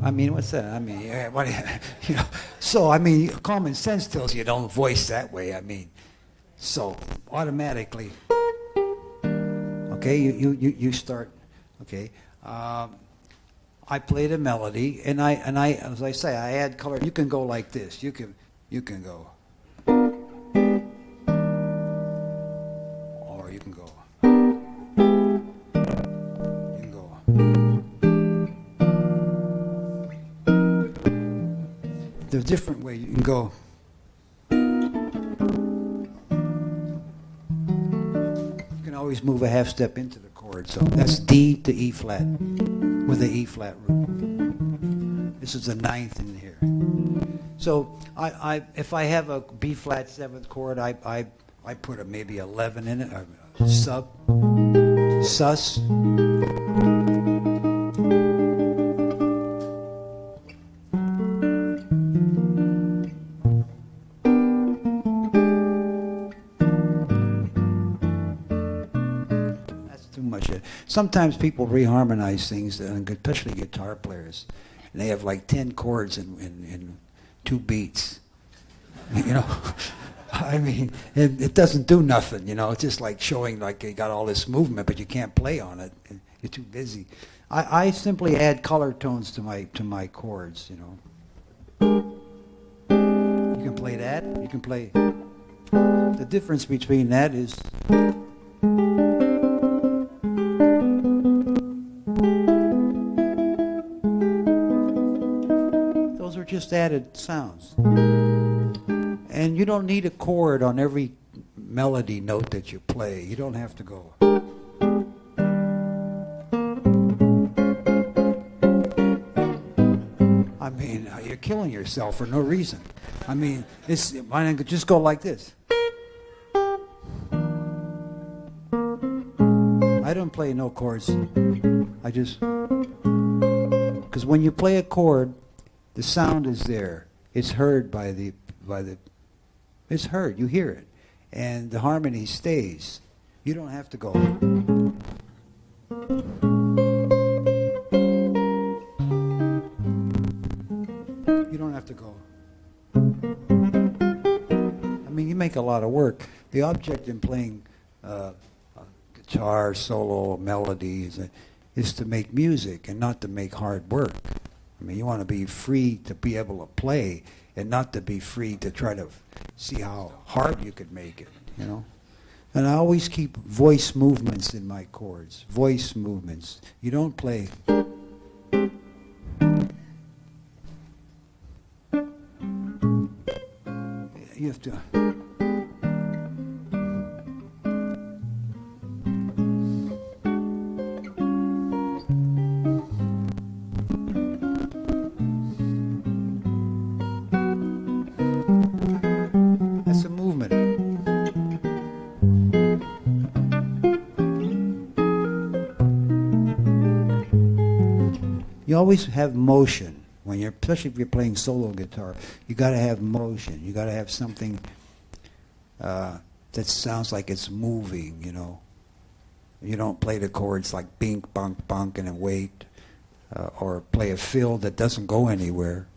I mean, what's that? I mean, what, you know. So, I mean, common sense tells you don't voice that way. I mean, so automatically, okay, you start. Okay, I play the melody, and I, as I say, I add color. You can go like this. You can go, or you can go. There's different ways you can go. You can always move a half step into the chord. So that's D to E flat with the E flat root. This is the 9th in here. So if I have a B flat 7th chord, I put maybe 11 in it, or sus. Sometimes people reharmonize things, and especially guitar players, and they have like 10 chords in 2 beats. You know, I mean, it doesn't do nothing. You know, it's just like showing like you got all this movement, but you can't play on it. You're too busy. I simply add color tones to my chords. You know, you can play that. You can play. The difference between that is. Just added sounds. And you don't need a chord on every melody note that you play. You don't have to go. I mean, you're killing yourself for no reason. I mean, why don't you just go like this? I don't play no chords. I just, because when you play a chord, the sound is there. It's heard by the. It's heard. You hear it. and the harmony stays. You don't have to go. You don't have to go. I mean, you make a lot of work. The object in playing guitar, solo, melody is to make music and not to make hard work. I mean, you want to be free to be able to play and not to be free to try to see how hard you could make it, you know? And I always keep voice movements in my chords. Voice movements. You don't play. You have to. That's a movement. You always have motion when you're, especially if you're playing solo guitar. You got to have motion. You got to have something that sounds like it's moving. You know. You don't play the chords like bink, bunk, bunk, and then wait, or play a fill that doesn't go anywhere.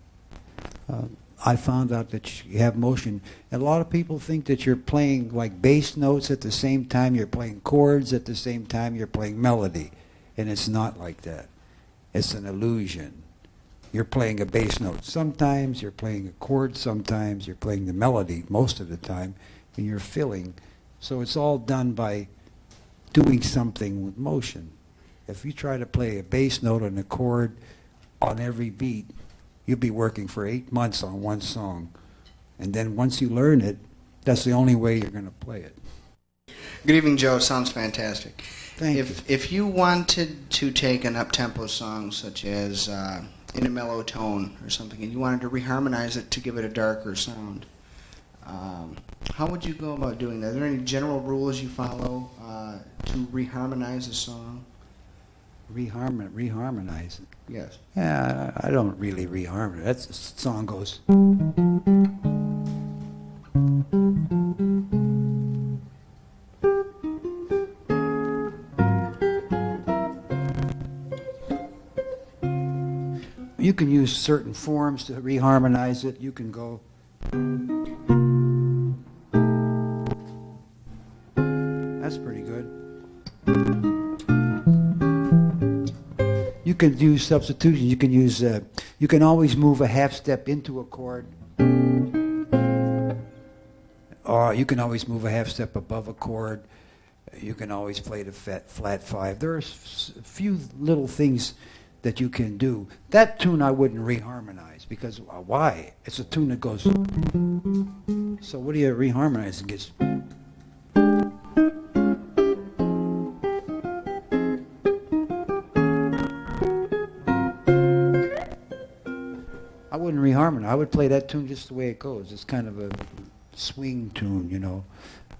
I found out that you have motion. And a lot of people think that you're playing like bass notes at the same time you're playing chords at the same time you're playing melody, and it's not like that. It's an illusion. You're playing a bass note sometimes, you're playing a chord sometimes, you're playing the melody most of the time, and you're filling. So it's all done by doing something with motion. If you try to play a bass note and a chord on every beat, you'll be working for 8 months on one song. And then once you learn it, that's the only way you're going to play it. Good evening, Joe. Sounds fantastic. Thank you. If you wanted to take an up-tempo song such as In a Mellow Tone or something, and you wanted to reharmonize it to give it a darker sound, how would you go about doing that? Are there any general rules you follow to reharmonize a song? Reharmonize it. Yes. Yeah, I don't really reharmonize. That song goes. You can use certain forms to reharmonize it. You can go. That's pretty good. You can do substitution. You can use. You can always move a half step into a chord, or you can always move a half step above a chord. You can always play the flat five. There are a few little things that you can do. That tune I wouldn't reharmonize because why? It's a tune that goes. So what do you reharmonize? It gets. I wouldn't reharmonize. I would play that tune just the way it goes. It's kind of a swing tune, you know,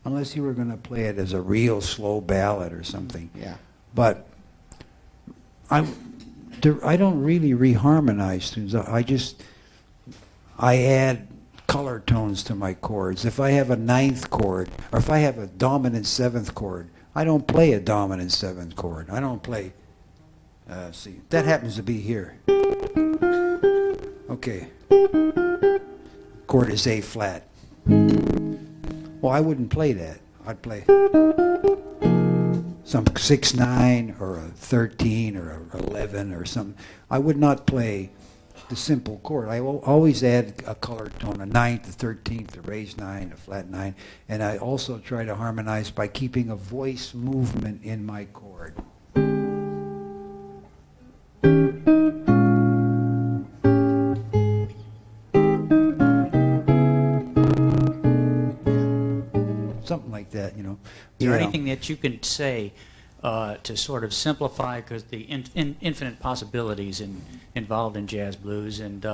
unless you were going to play it as a real slow ballad or something. Yeah. But I don't really reharmonize tunes. I add color tones to my chords. If I have a ninth chord, or if I have a dominant seventh chord, I don't play a dominant seventh chord. I don't play. See, that happens to be here. Okay. Chord is A flat. Well, I wouldn't play that. I'd play some 6/9 or a 13 or a 11 or something. I would not play the simple chord. I will always add a color tone, a ninth, a 13th, a raised 9, a flat 9, and I also try to harmonize by keeping a voice movement in my chord. Something like that, you know. Is there Yeah. anything that you can say to sort of simplify, because the infinite possibilities involved in jazz blues, and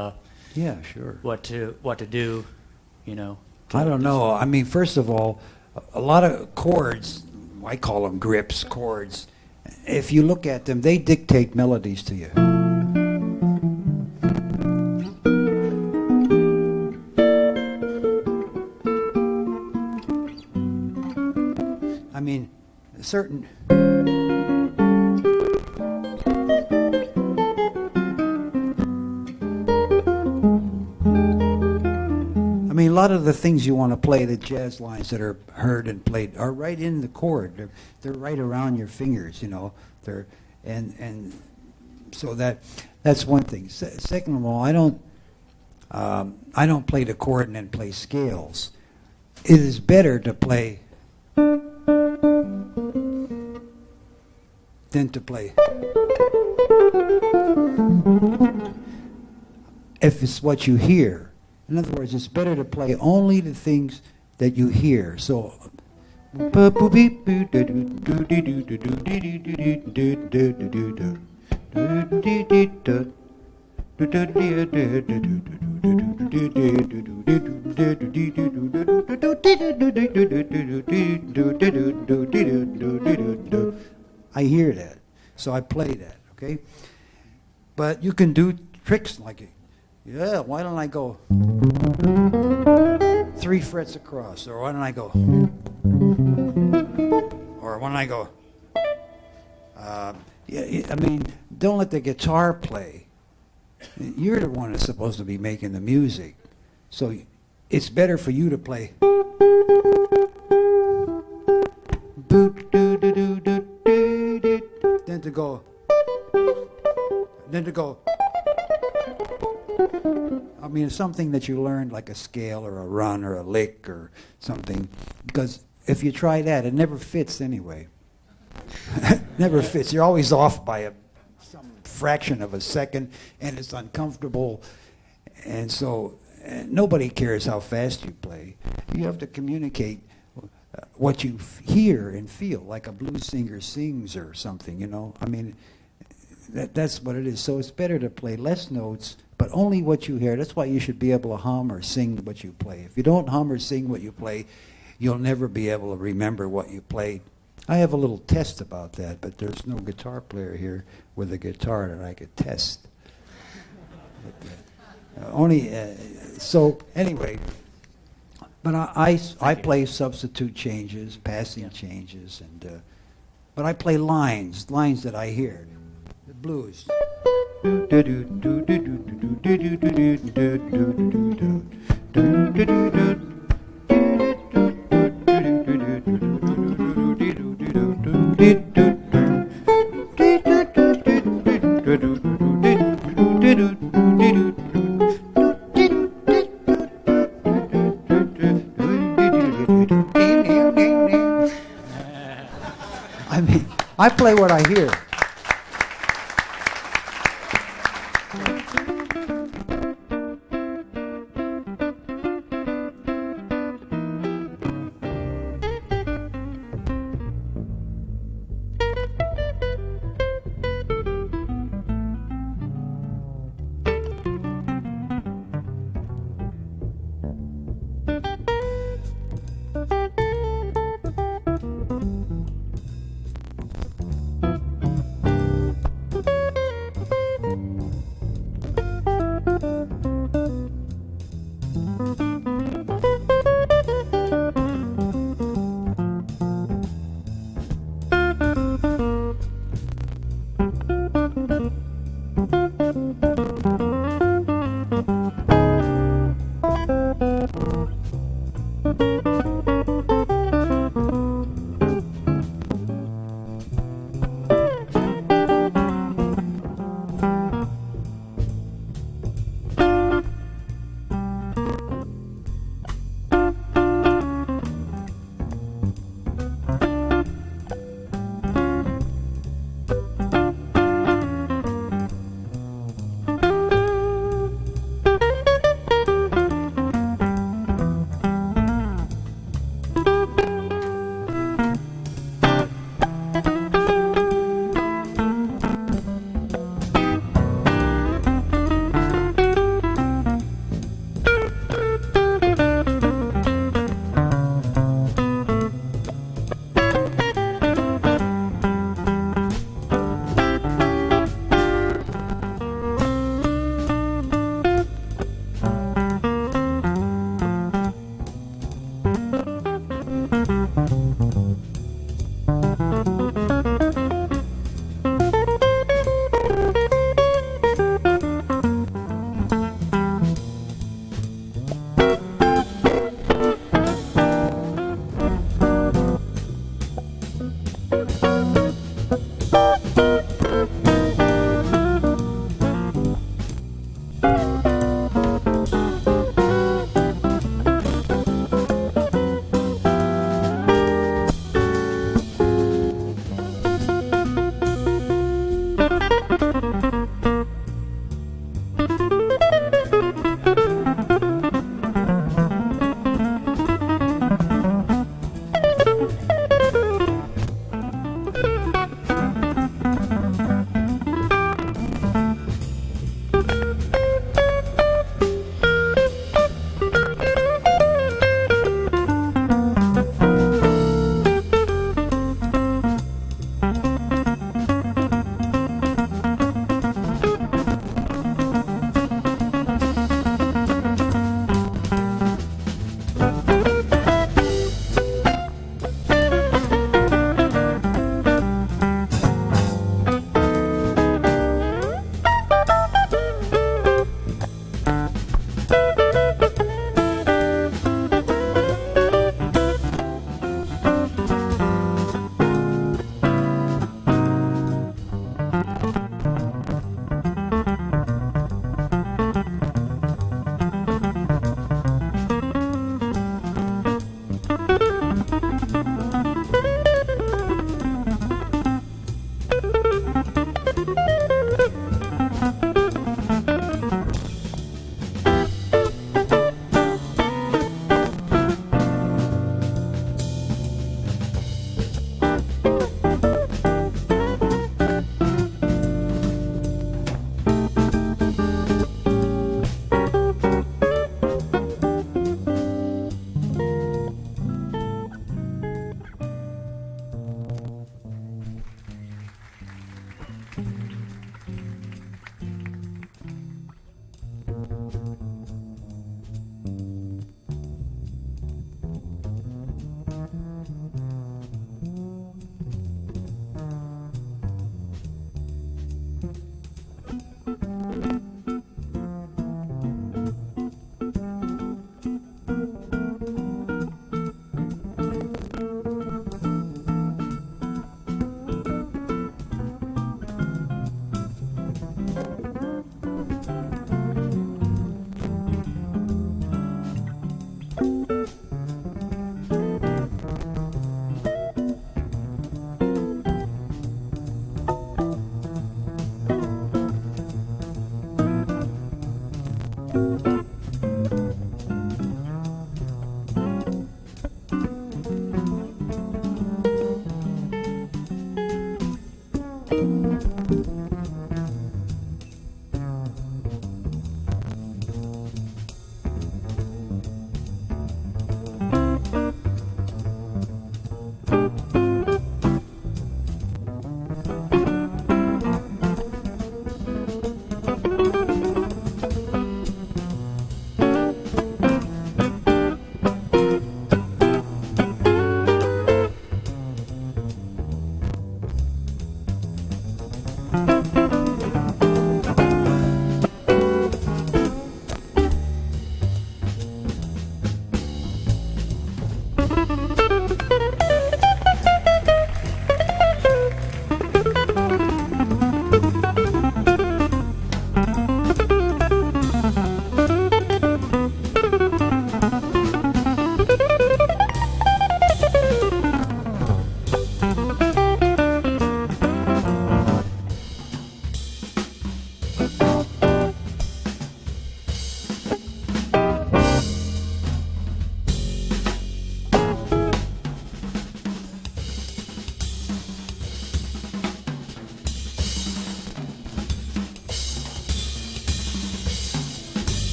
Yeah, sure. what to do, you know? I don't know. I mean, first of all, a lot of chords, I call them grips, chords. If you look at them, they dictate melodies to you. I mean, certain. I mean, a lot of the things you want to play, the jazz lines that are heard and played, are right in the chord. They're right around your fingers, you know. And so that's one thing. Second of all, I don't play the chord and then play scales. It is better to play than to play. If it's what you hear. In other words, it's better to play only the things that you hear. So I hear that, so I play that, okay? But you can do tricks like it. Yeah, why don't I go 3 frets across, or why don't I go, or why don't I go, yeah, I mean, don't let the guitar play. You're the one that's supposed to be making the music. So it's better for you to play. Than to go. I mean, it's something that you learned, like a scale or a run or a lick or something. Because if you try that, it never fits anyway. Never fits. You're always off by some fraction of a second, and it's uncomfortable. And so nobody cares how fast you play. You have to communicate what you hear and feel, like a blues singer sings or something, you know. I mean, that's what it is. So it's better to play less notes, but only what you hear. That's why you should be able to hum or sing what you play. If you don't hum or sing what you play, you'll never be able to remember what you played. I have a little test about that, but there's no guitar player here with a guitar that I could test. So anyway, but I play substitute changes, passing changes, and but I play lines that I hear, the blues. I mean, I play what I hear.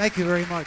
Thank you very much.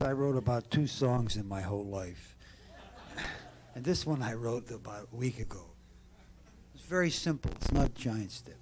I wrote about 2 songs in my whole life. And this one I wrote about a week ago. It's very simple. It's not giant steps.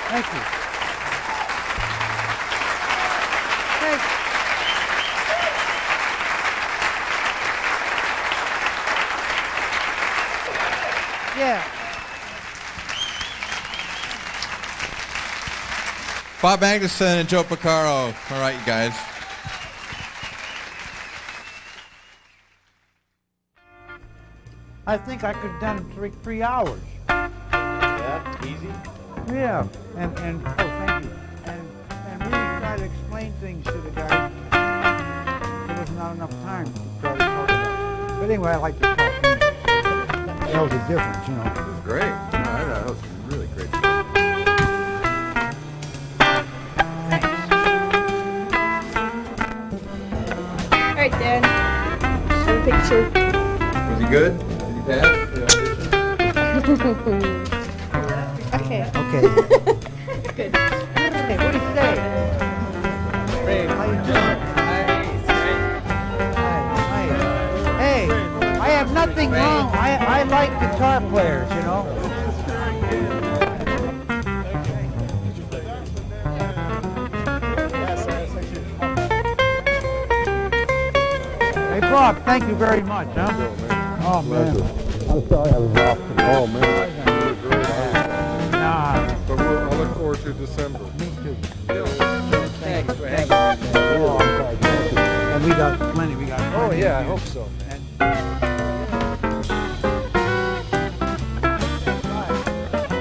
Thank you. Yeah. Bob Magnuson and Joe Porcaro. All right, you guys. I think I could have done 3 hours. Yeah, easy. Yeah, and oh, thank you. And really try to explain things to the guy. There was not enough time to try to talk about it. But anyway, I like to talk English. That was a difference, you know. It was great. No, that was really great. All right, Dan. Have a picture. Was he good? Did he pass? Okay. Okay. Good. Hey, what do you say? Hey, how you doing? Hi. Hey, I have nothing wrong. I like guitar players, you know. Hey, Bob, thank you very much, huh? Oh, man. I'm sorry I was off. Oh, man. Nah. But I'll look forward to December. Me too. Thanks for having me. Oh, I'm sorry. Thank you. And we got plenty. We got plenty. Oh, yeah, I of hope music. so.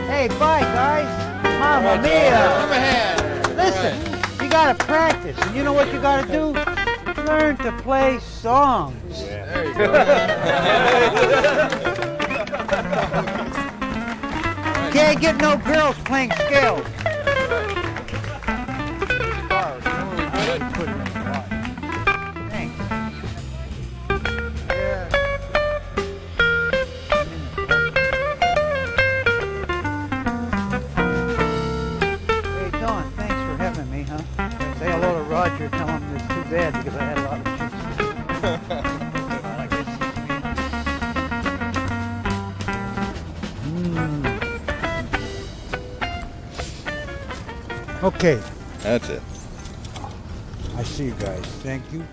Hey, bye, guys. Mamma mia. Come ahead. Listen, you gotta practice, and you know what you gotta do? Learn to play songs. There you go. Can't get no girls playing scales. Thanks. Hey, Don, thanks for having me, huh? Say hello to Roger. Tell him it's too bad because I had a lot of chicks. Okay, That's it. I see you guys. Thank you.